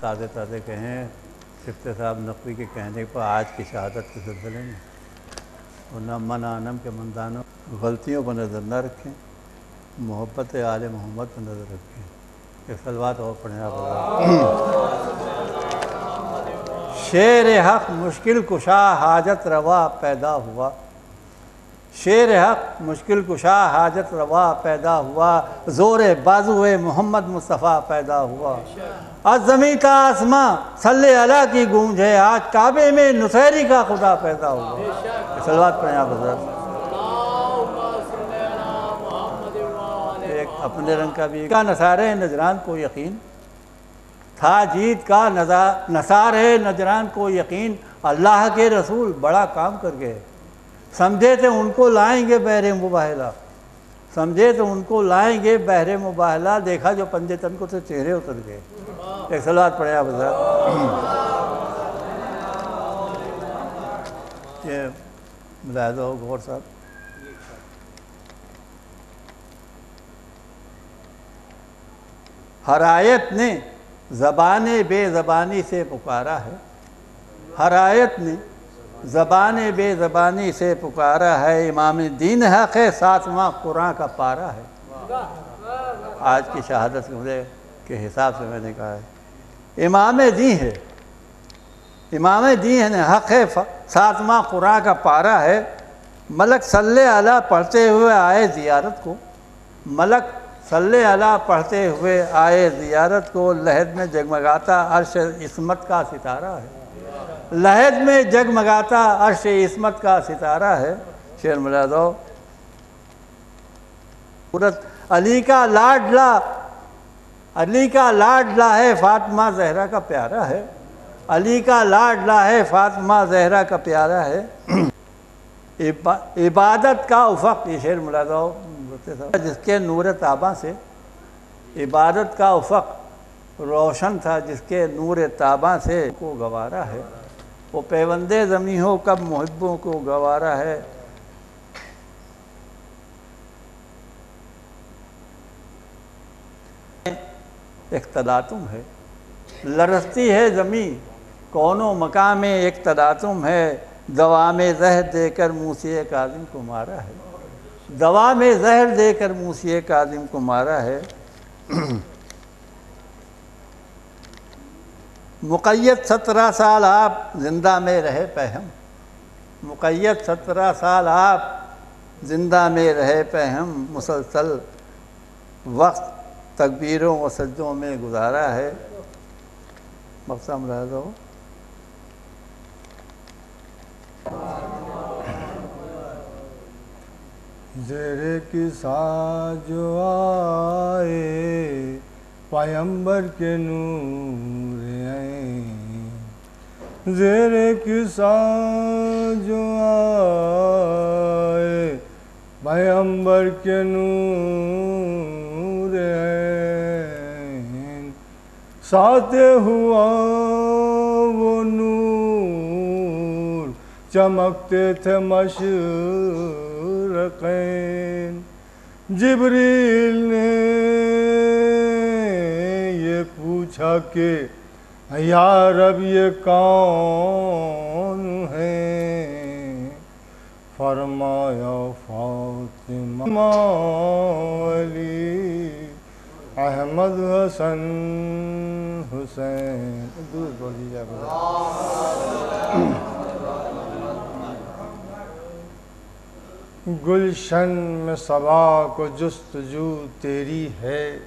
تازے تازے کہیں شفتے صاحب نقوی کے کہنے پر آج کی شہادت کے سلسلے میں، ورنہ من آنم کے مندانوں غلطیوں پر نظر نہ رکھیں، محبت آل محمد پر نظر رکھیں۔ ایک صلوات اور پڑھیں آپ۔ شیر حق مشکل کشا حاجت روا پیدا ہوا، شیر حق مشکل کشا حاجت روا پیدا ہوا، زور بازو محمد مصطفیٰ پیدا ہوا۔ آج زمین کا آسماں صلی اللہ کی گونج ہے، آج کعبے میں نصیری کا خدا پیدا ہوا۔ صلوات پڑھیں آپ حضرت۔ ایک اپنے رنگ کا بھی کا نثارِ نجران کو یقین تھا، جیت کا نثارِ نجران کو یقین، اللہ کے رسول بڑا کام کر گئے، سمجھے تھے ان کو لائیں گے بحر مباہلہ، سمجھے تو ان کو لائیں گے بحر مباہلہ، دیکھا جو پنجے تن کو سے چہرے اتر گئے۔ ایک صلوات پڑھیں آپ حضرت۔ یہ ملاحظہ ہو غور صاحب۔ ہر آیت نے زبان بے زبانی سے پکارا ہے، ہر آیت نے زبان بے زبانی سے پکارا ہے، امام دین حق ہے ساتواں قرآن کا پارا ہے۔ آج کی شہادت کے حساب سے میں نے کہا ہے امام دین ہے، امام دین حق ہے ساتواں قرآن کا پارا ہے، ملک صلی اللہ پڑھتے ہوئے آئے زیارت کو، ملک صلی اللہ پڑھتے ہوئے آئے زیارت کو، لحد میں جگمگاتا عرش عصمت کا ستارہ ہے، لحد میں جگمگاتا عرش عصمت کا ستارہ ہے۔ شعر ملاحظہ ہو۔ علی کا لاڈلا، علی کا لاڈلا ہے فاطمہ زہرا کا پیارا ہے، علی کا لاڈلا ہے فاطمہ زہرا کا پیارا ہے۔ عبادت کا افق، یہ شعر ملاحظہ ہو، جس کے نور تاباں سے عبادت کا افق روشن تھا، جس کے نور تاباں سے کو گوارا ہے، وہ پیوندے زمیں ہو کب محبوں کو گوارا ہے۔ اقتداتم ہے، لرزتی ہے زمیں کون و مقام اقتداتم ہے، دوا میں زہر دے کر موسی کاظم کو مارا ہے، دوا میں زہر دے کر موسی کاظم کو مارا ہے۔ مقید 17 سال آپ زندہ میں رہے پہم، مقید 17 سال آپ زندہ میں رہے پہم، مسلسل وقت تکبیروں و سجدوں میں گزارا ہے۔ مقصد ملاحظہ ہو۔ زیر کی جو آئے پیمبر کے نور آئے، زیر کی جو آئے پیمبر کے نور آئے، ساتے ہوا وہ نور چمکتے تھے مشرقین، جبریل نے یہ پوچھا کہ یا رب یہ کون ہے، فرمایا فاطمہ علی احمد حسن حسین۔ دور بول دیجیے گلشن میں صبا کو جستجو تیری ہے،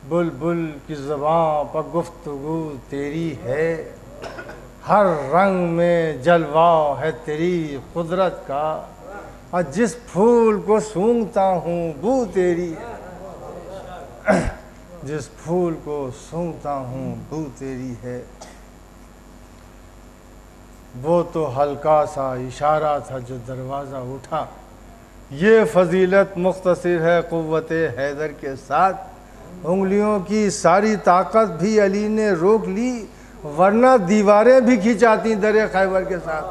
بلبل کی زبان پر گفتگو تیری ہے، ہر رنگ میں جلوہ ہے تیری قدرت کا، اور جس پھول کو سونگھتا ہوں بو تیری ہے، جس پھول کو سونگھتا ہوں بو تیری ہے۔ وہ تو ہلکا سا اشارہ تھا جو دروازہ اٹھا، یہ فضیلت مختصر ہے قوت حیدر کے ساتھ، انگلیوں کی ساری طاقت بھی علی نے روک لی، ورنہ دیواریں بھی کھینچاتی در خیبر کے ساتھ۔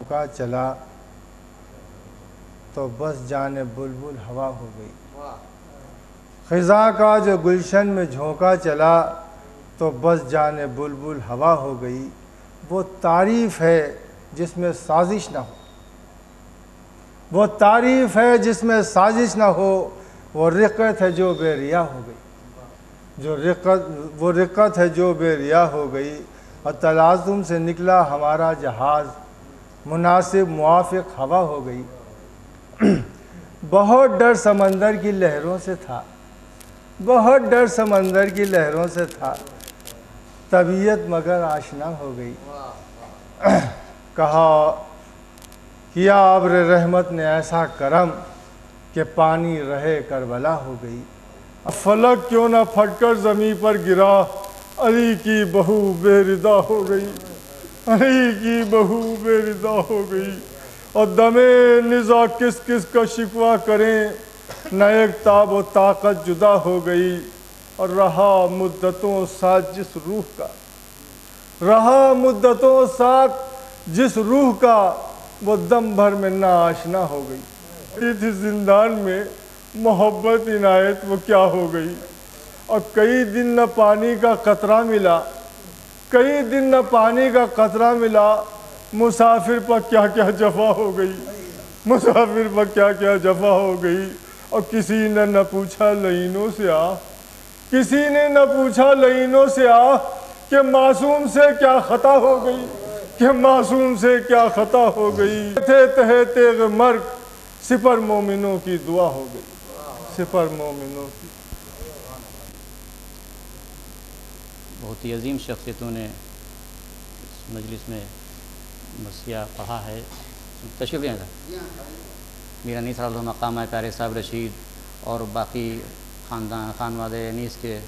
کا چلا تو بس جانے بلبل ہوا ہو گئی۔ خزاں کا جو گلشن میں جھونکا چلا تو بس جانے بلبل ہوا ہو گئی۔ وہ تعریف ہے جس میں سازش نہ ہو، وہ تعریف ہے جس میں سازش نہ ہو، وہ رقت ہے جو بے ریا ہو گئی، وہ رقت ہے جو بے ریا ہو گئی۔ اور تلازم سے نکلا ہمارا جہاز، مناسب موافق ہوا ہو گئی۔ بہت ڈر سمندر کی لہروں سے تھا، بہت ڈر سمندر کی لہروں سے تھا، طبیعت مگر آشنا ہو گئی۔ کہا کیا ابر رحمت نے ایسا کرم کہ پانی رہے کربلا ہو گئی۔ فلک کیوں نہ پھٹ کر زمیں پر گرا، علی کی بہو بے ردا ہو گئی، علی کی بہو بے ردا ہو گئی۔ اور دمِ نزا کس کس کا شکوہ کریں، نہ ایک تاب و طاقت جدا ہو گئی۔ اور رہا مدتوں ساتھ جس روح کا، رہا مدتوں ساتھ جس روح کا، وہ دم بھر میں نا آشنا ہو گئی۔ تھی زندان میں محبت عنایت وہ کیا ہو گئی۔ اور کئی دن نہ پانی کا قطرہ ملا، کئی دن نہ پانی کا قطرہ ملا، مسافر پر کیا کیا جفا ہو گئی، مسافر پر کیا کیا جفا ہو گئی۔ اور کسی نے نہ پوچھا لعینوں سے آہ، کسی نے نہ پوچھا لعینوں سے آہ کہ معصوم سے کیا خطا ہو گئی، کہ معصوم سے کیا خطا ہو گئی۔ تھے تہے تیغ مرگ سپر مومنوں کی دعا ہو گئی، سپر مومنوں کی۔ بہت ہی عظیم شخصیتوں نے اس مجلس میں مرثیہ پڑھا ہے۔ تشریف لیں سر، میر انیس رضی اللہ مقام پیارے صاحب رشید اور باقی خانواد انیس کے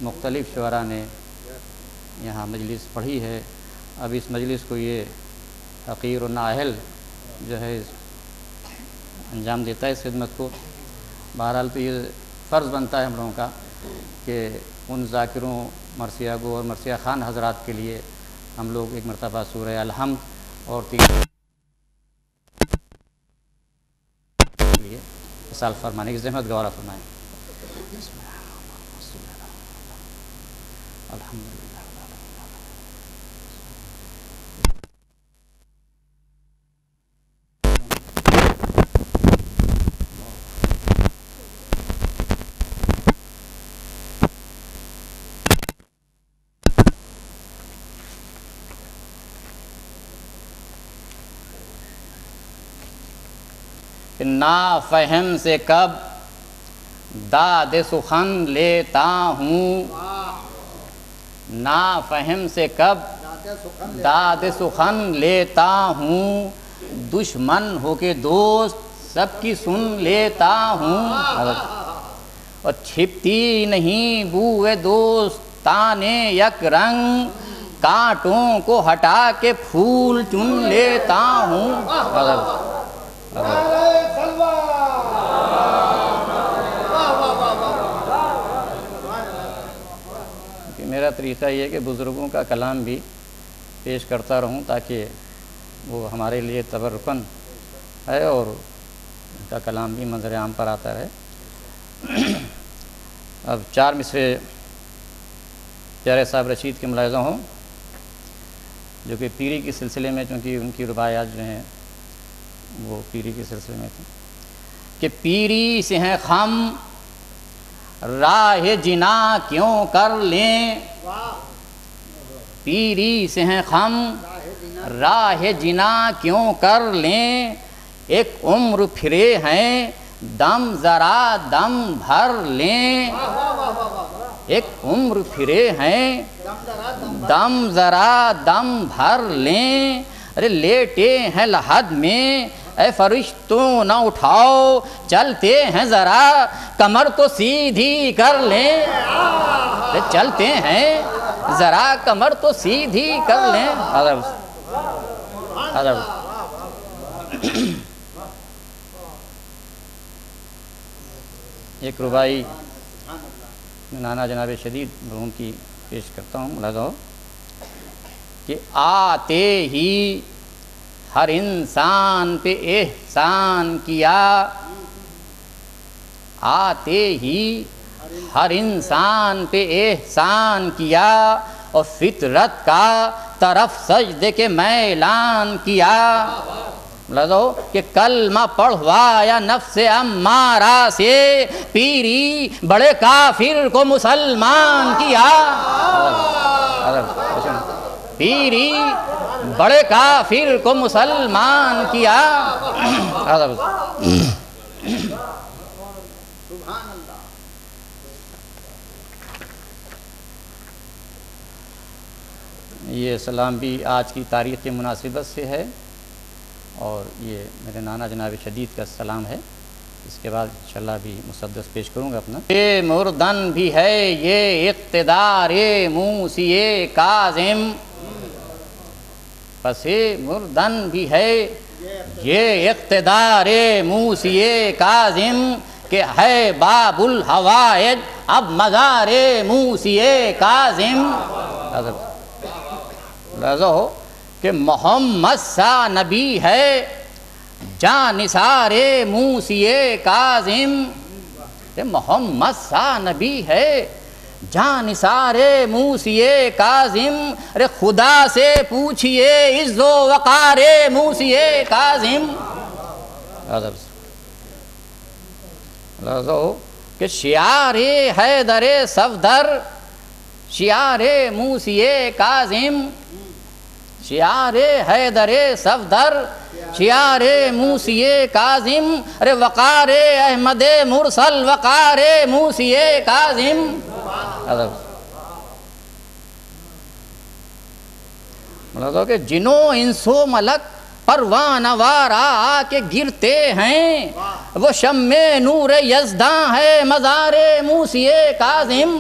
مختلف شعراء نے یہاں مجلس پڑھی ہے۔ اب اس مجلس کو یہ حقیر و نااہل جو ہے انجام دیتا ہے اس خدمت کو۔ بہرحال تو یہ فرض بنتا ہے ہم لوگوں کا کہ ان ذاکروں، مرثیہ گو اور مرثیہ خوان حضرات کے لیے ہم لوگ ایک مرتبہ سورہ الحمد اور لیے مثال فرمانے کی زحمت گوارہ فرمائیں۔ الحمدللہ نافہم سے کب داد سخن لیتا ہوں، نافہم سے کب داد سخن لیتا ہوں، دشمن ہو کے دوست سب کی سن لیتا ہوں۔ اور چھپتی نہیں بوئے دوستانے یک رنگ، کانٹوں کو ہٹا کے پھول چن لیتا ہوں۔ میرا طریقہ یہ ہے کہ بزرگوں کا کلام بھی پیش کرتا رہوں تاکہ وہ ہمارے لیے تبرکن ہے اور ان کا کلام بھی منظر عام پر آتا رہے۔ اب 4 مصرے پیارے صاحب رشید کے ملاحظہ ہوں جو کہ پیری کے سلسلے میں، چونکہ ان کی رباعیات جو ہیں وہ پیری کے سلسلے میں تھے کہ پیری سے ہیں خم راہ جنا کیوں کر لیں، پیری سے ہیں خم راہ جنا کیوں کر لیں، ایک عمر پھرے ہیں دم ذرا دم بھر لیں، ایک عمر پھرے ہیں دم ذرا دم بھر لیں، ارے لیٹے ہیں لحد میں اے فرشتوں نہ اٹھاؤ، چلتے ہیں ذرا کمر تو سیدھی کر لیں، چلتے ہیں ذرا کمر تو سیدھی کر لیں۔ ایک ربائی نانا جناب شدید مرحوم کی پیش کرتا ہوں، ملاحظہ ہو کہ آتے ہی ہر انسان پہ احسان کیا، آتے ہی ہر انسان پہ احسان کیا، اور فطرت کا طرف سجدے کے میں اعلان کیا۔ لازو کہ کلمہ پڑھوایا نفس امارہ سے، پیری بڑے کافر کو مسلمان کیا۔ پیری بڑے کافر کو مسلمان کیا۔ یہ سلام بھی آج کی تاریخ کی مناسبت سے ہے، اور یہ میرے نانا جناب شدید کا سلام ہے۔ اس کے بعد انشاءاللہ بھی مسدس پیش کروں گا اپنا۔ یہ مردن بھی ہے یہ اقتدار موسی کاظم، پس مردن بھی ہے یہ اقتدار موسی کاظم، کہ ہے باب الحوائج اب مزار موسی کاظم۔ لہذا ہو کہ محمد سا نبی ہے جانثار موسی کاظم، کہ محمد سا نبی ہے جانثار موسی کاظم، ارے خدا سے پوچھئے عز و وقار موسی کاظم۔ لہذا ہو کہ شعار حیدر صفدر، شعار موسی کاظم، شعار حیدر صفدر، شعار موسی کاظم، ارے وقار احمد مرسل، وقار موسی کاظم۔ مطلب کہ جنوں انسو ملک پروانہ وارا آ کے گرتے ہیں، وہ شمع نور یزداں ہے مزار موسی کاظم۔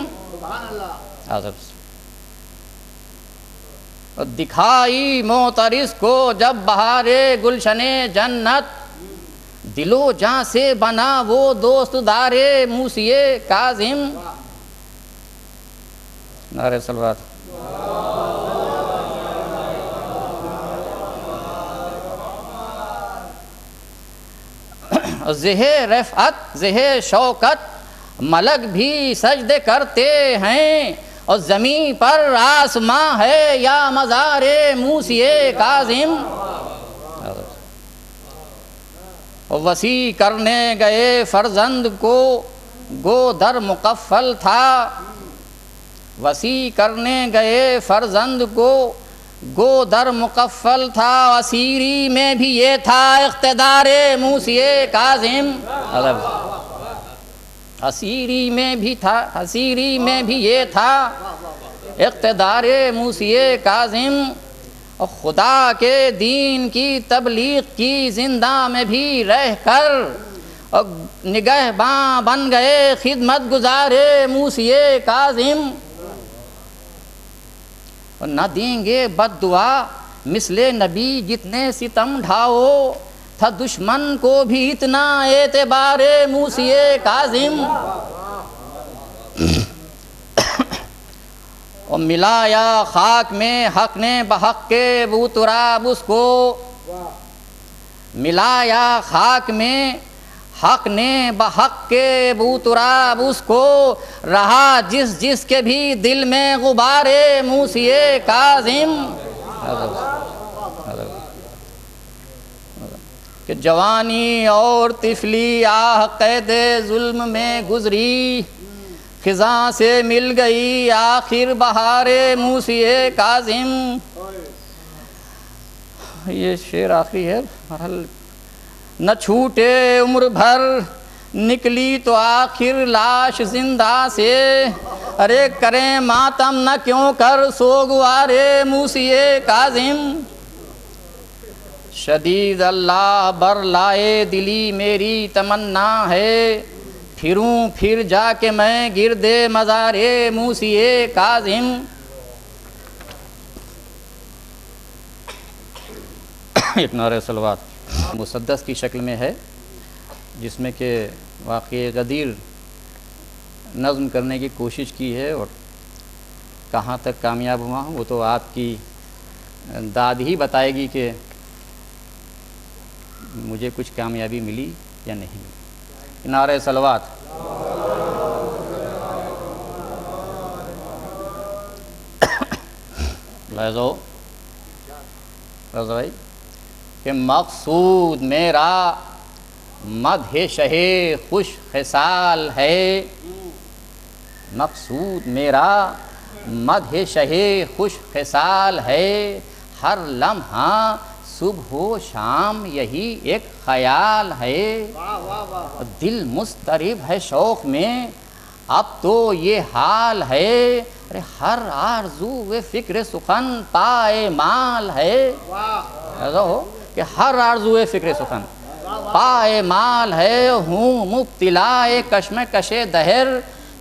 دکھائی معترض کو جب بہار گلشن جنت، دل و جاں سے بنا وہ دوست دار موسی کاظم۔ نعرہ صلوات۔ زہ رفعت زہ شوکت ملک بھی سجدے کرتے ہیں، اور زمین پر آسماں ہے یا مزار موسی کاظم۔ وسیع کرنے گئے فرزند کو گو در مقفل تھا، وسیع کرنے گئے فرزند کو گو در مقفل تھا، اسیری میں بھی یہ تھا اقتدار موسی کاظم۔ اسیری میں بھی تھا، اسیری میں بھی یہ تھا اقتدار موسی کاظم، اور خدا کے دین کی تبلیغ کی زندہ میں بھی رہ کر، اور نگہباں بن گئے خدمت گزار موسی کاظم۔ اور نہ دیں گے بد دعا مثل نبی جتنے ستم ڈھاؤ، تھا دشمن کو بھی اتنا اعتبار موسی کاظم۔ اور ملایا خاک میں حق نے بحق کے بو تراب اس کو، ملایا خاک میں حق نے بحق کے بو تراب اس کو، رہا جس جس کے بھی دل میں غبار موسی کاظم۔ کہ جوانی اور طفلی آہ قید ظلم میں گزری، خزاں سے مل گئی آخر بہار موسی کاظم۔ یہ شعر آخری ہے۔ نہ چھوٹے عمر بھر نکلی تو آخر لاش زندہ سے، ارے کریں ماتم نہ کیوں کر سوگوار موسی کاظم۔ شدید اللہ بر لائے دلی میری تمنا ہے، پھروں پھر جا کے میں گرد مزار موسی کاظم۔ ایک نعرہ صلوات مسدس کی شکل میں ہے، جس میں کہ واقعی غدیر نظم کرنے کی کوشش کی ہے، اور کہاں تک کامیاب ہوا ہوں وہ تو آپ کی داد ہی بتائے گی کہ مجھے کچھ کامیابی ملی یا نہیں ملی؟ نعرہ صلوات۔ لہذا رضا بھائی کہ مقصود میرا مدح شہ خوش خصال ہے، مقصود میرا مدح شہ خوش خصال ہے، ہر لمحہ صبح و شام یہی ایک خیال ہے، دل مضطرب ہے شوق میں اب تو یہ حال ہے، ارے ہر آرزو فکر سخن پائے مال ہے، ایسا ہو کہ ہر آرزو فکر سخن پائے مال ہے، ہوں مبتلا کشم کش دہر،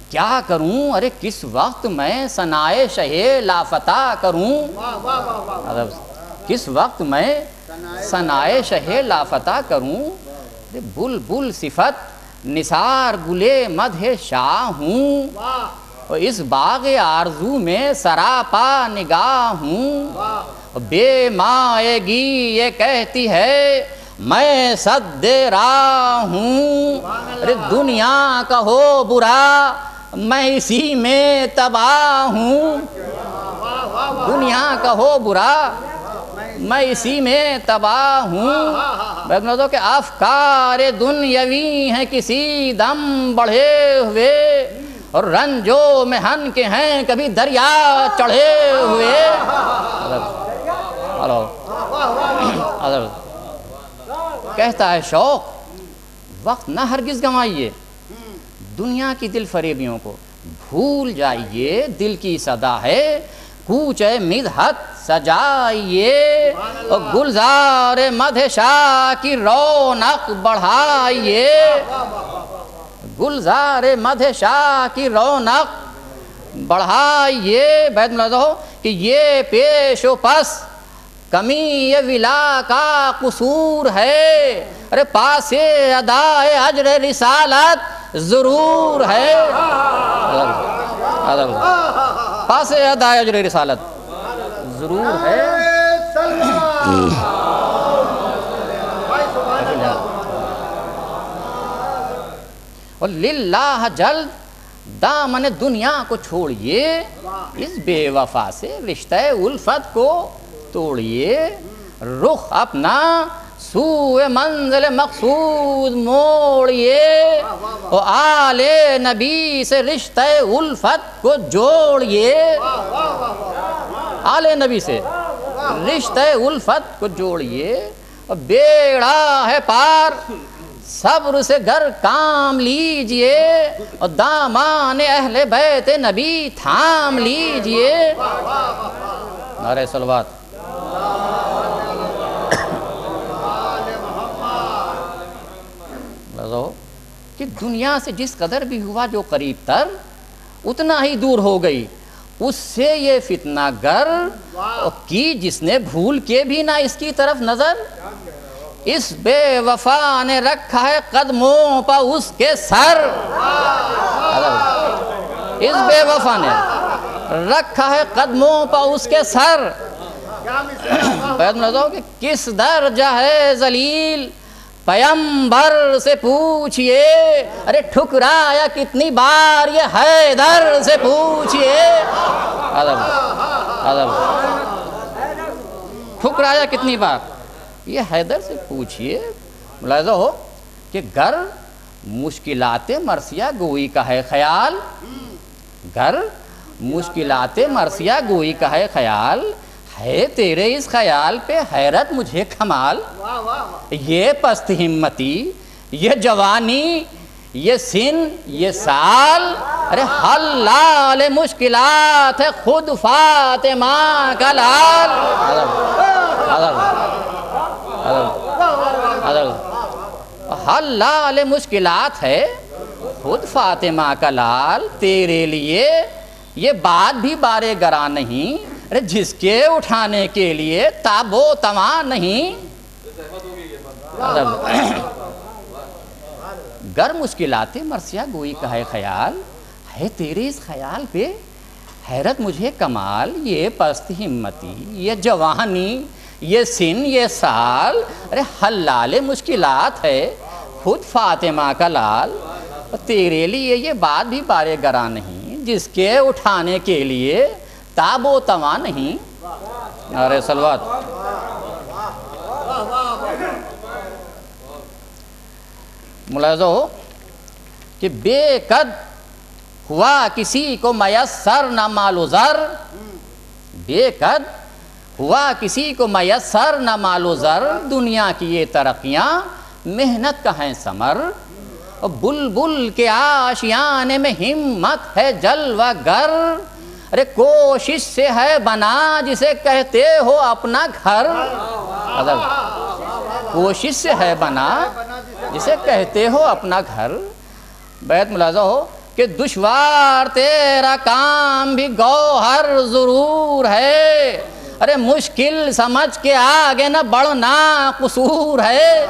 کیا کروں ارے کس وقت میں ثنائے شہ لافتہ کروں، کس وقت میں ثنائے شہ لافتہ کروں، بلبل صفت نثار گلے مدح شاہ ہوں، اور اس باغ آرزو میں سراپا نگاہ ہوں، بے مائگی یہ کہتی ہے میں صد راہ ہوں، ارے دنیا کا ہو برا میں اسی میں تباہ ہوں، دنیا کا ہو برا میں اسی میں تباہ ہوں، بگنوزوں کے افکار دنیاوی ہیں کسی دم بڑھے ہوئے، اور رنجو محن کے ہیں کبھی دریا چڑھے ہوئے، کہتا ہے شوق وقت نہ ہرگز گنوائیے، دنیا کی دل فریبیوں کو بھول جائیے، دل کی صدا ہے کوچ مدحت سجائیے، اور گلزار مدح شاہ کی رونق بڑھائیے، گلزار مدح شاہ کی رونق بڑھائیے، بیت ملازہ ہو کہ یہ پیش و پس کمی یہ ولا کا قصور ہے، ارے پاس ادائے اجر رسالت ضرور ہے، پاس ادائے اجر رسالت ضرور ہے، اور للہ جلد دامن دنیا کو چھوڑیے، اس بے وفا سے رشتہ الفت کو توڑیے، رخ اپنا سوئے منزل مقصود موڑیے، اور آل نبی سے رشتہ الفت کو جوڑیے، آل نبی سے رشتہ الفت کو جوڑیے، اور بیڑا ہے پار صبر سے گر کام لیجئے، اور دامان اہل بیت نبی تھام لیجئے، نعرہ صلوات۔ کہ دنیا سے جس قدر بھی ہوا جو قریب تر اتنا ہی دور ہو گئی، اس سے یہ فتنہ گر کی جس نے بھول کے بھی نہ اس کی طرف نظر، اس بے وفا نے رکھا ہے قدموں پا اس کے سر، اس بے وفا نے رکھا ہے قدموں پا اس کے سر، کہ کس درجہ ہے ذلیل پیمبر سے پوچھئے، ارے ٹھکرایا کتنی بار یہ حیدر سے پوچھئے، ٹھکرایا کتنی بار یہ حیدر سے پوچھئے، ملاحظہ ہو کہ گر مشکلات مرثیہ گوئی کا ہے خیال، گر مشکلات مرثیہ گوئی کا ہے خیال، ہے تیرے اس خیال پہ حیرت مجھے کمال، یہ پست ہمتی یہ جوانی یہ سن یہ سال، ارے حلال مشکلات ہے خود فاطمہ کا لال، حلال مشکلات ہے خود فاطمہ کا لال، تیرے لیے یہ بات بھی بارے گراں نہیں، ارے جس کے اٹھانے کے لیے تاب و تواں نہیں، گر مشکلات مرثیہ گوئی کا ہے خیال، ہے تیرے اس خیال پہ حیرت مجھے کمال، یہ پست ہمتی یہ جوانی یہ سن یہ سال، ارے حلال مشکلات ہے خود فاطمہ کا لال، تیرے لیے یہ بات بھی بارے گراں نہیں، جس کے اٹھانے کے لیے تاب و تواں نہیں۔ نعرہ صلوات۔ ملاحظہ ہو کہ بے قد ہوا کسی کو میسر نہ مال و زر، بے قد ہوا کسی کو میسر نہ مال و زر، دنیا کی یہ ترقیاں محنت کا ہیں ثمر، بلبل کے آشیانے میں ہمت ہے جلوہ گر، ارے کوشش سے ہے بنا جسے کہتے ہو اپنا گھر، کوشش سے ہے بنا جسے کہتے ہو اپنا گھر۔ بیت ملاحظہ ہو کہ دشوار تیرا کام بھی گوہر ضرور ہے، ارے مشکل سمجھ کے آگے نہ بڑھنا قصور ہے،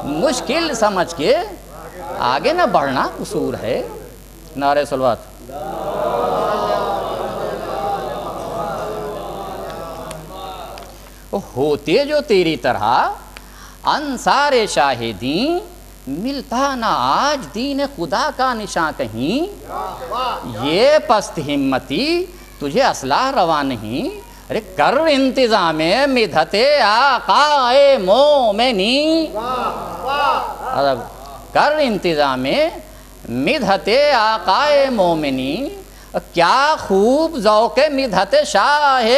مشکل سمجھ کے آگے نہ بڑھنا قصور ہے۔ نعرہ صلوات۔ ہوتے جو تیری طرح انصار شاہدین، ملتا نہ آج دین خدا کا نشاں کہیں، یہ پست ہمتی تجھے اصلاح روا نہیں، ارے کر انتظام مدحت آقا مومنی، کر انتظام مدحت آقا مومنی، کیا خوب ذوق مدحت شاہ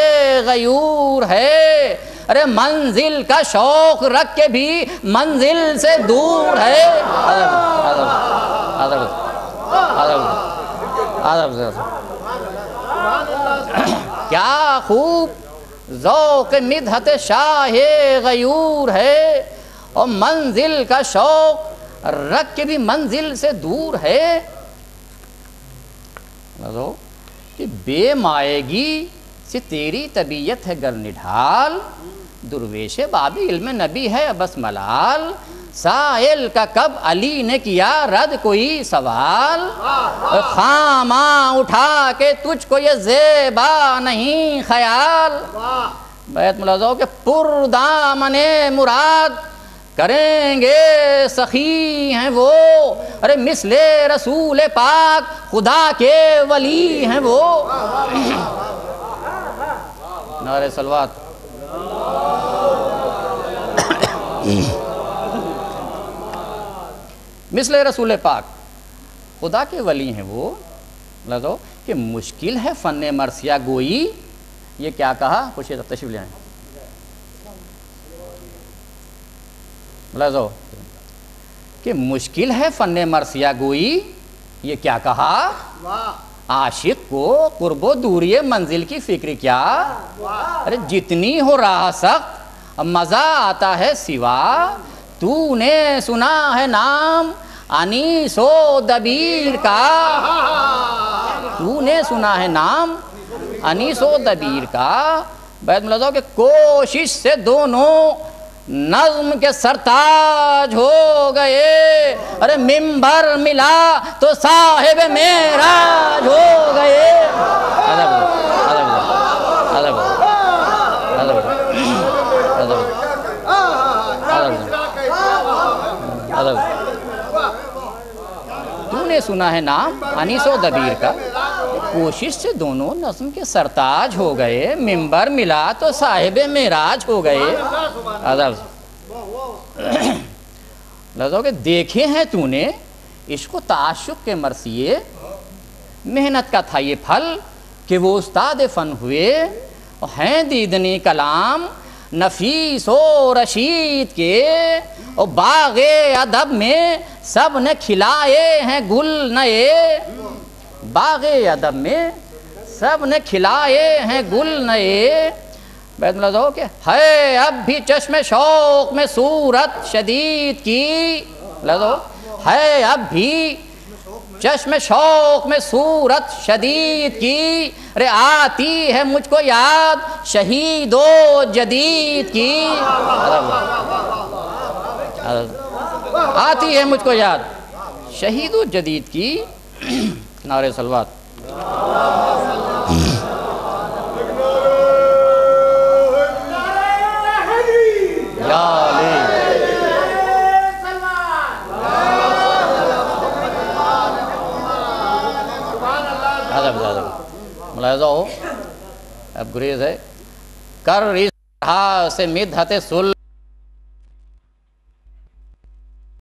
غیور ہے، ارے منزل کا شوق رکھ کے بھی منزل سے دور ہے۔ کیا خوب ذوق مدحت شاہ غیور ہے، اور منزل کا شوق رکھ کے بھی منزل سے دور ہے۔ کہ بے مائگی سے تیری طبیعت ہے گر نڈھال، درویش باب علم نبی ہے بس ملال، سائل کا کب علی نے کیا رد کوئی سوال، خاماں اٹھا کے تجھ کو یہ زیبا نہیں خیال۔ بیت ملاحظہ ہو کہ پردامن مراد کریں گے سخی ہیں وہ، ارے مثل رسول پاک خدا کے ولی ہیں وہ۔ نعرہ صلوات۔ مثل رسول پاک خدا کے ولی ہیں وہ، لازو کہ مشکل ہے فن مرثیہ گوئی، یہ کیا کہا؟ کچھ تشریف لے آئیں۔ لازو کہ مشکل ہے فن مرثیہ گوئی، یہ کیا کہا؟ عاشق کو قرب و دوری منزل کی فکر کیا، ارے جتنی ہو راہ سخت مزہ آتا ہے سوا، تو نے سنا ہے نام انیس و دبیر کا، تو نے سنا ہے نام انیس و دبیر کا۔ بیت ملاحظہ کہ کوشش سے دونوں نظم کے سرتاج ہو گئے، ارے ممبر ملا تو صاحب معراج ہو گئے۔ تو نے سنا ہے نام انیس و دبیر کا، کوشش سے دونوں نظم کے سرتاج ہو گئے، ممبر ملا تو صاحب معراج ہو گئے۔ لذا کہ دیکھے ہیں تو نے عشق و تعشق کے مرثیے، محنت کا تھا یہ پھل کہ وہ استاد فن ہوئے، ہیں دیدنی کلام نفیس و رشید کے، اور باغ ادب میں سب نے کھلائے ہیں گل نئے، باغ ادب میں سب نے کھلائے ہیں گل نئے۔ بیت ملاحظہ ہو کہ ہے اب بھی چشم شوق میں صورت شدید کی، لازو ہے اب بھی چشم شوق میں صورت شدید کی، رے آتی ہے مجھ کو یاد شہید و جدید کی، آتی ہے مجھ کو یاد شہید و جدید کی۔ نعرہ صلوات۔ یا علی ملاحظہ ہو اب گریز ہے کر ریز ہا سے مدحت سل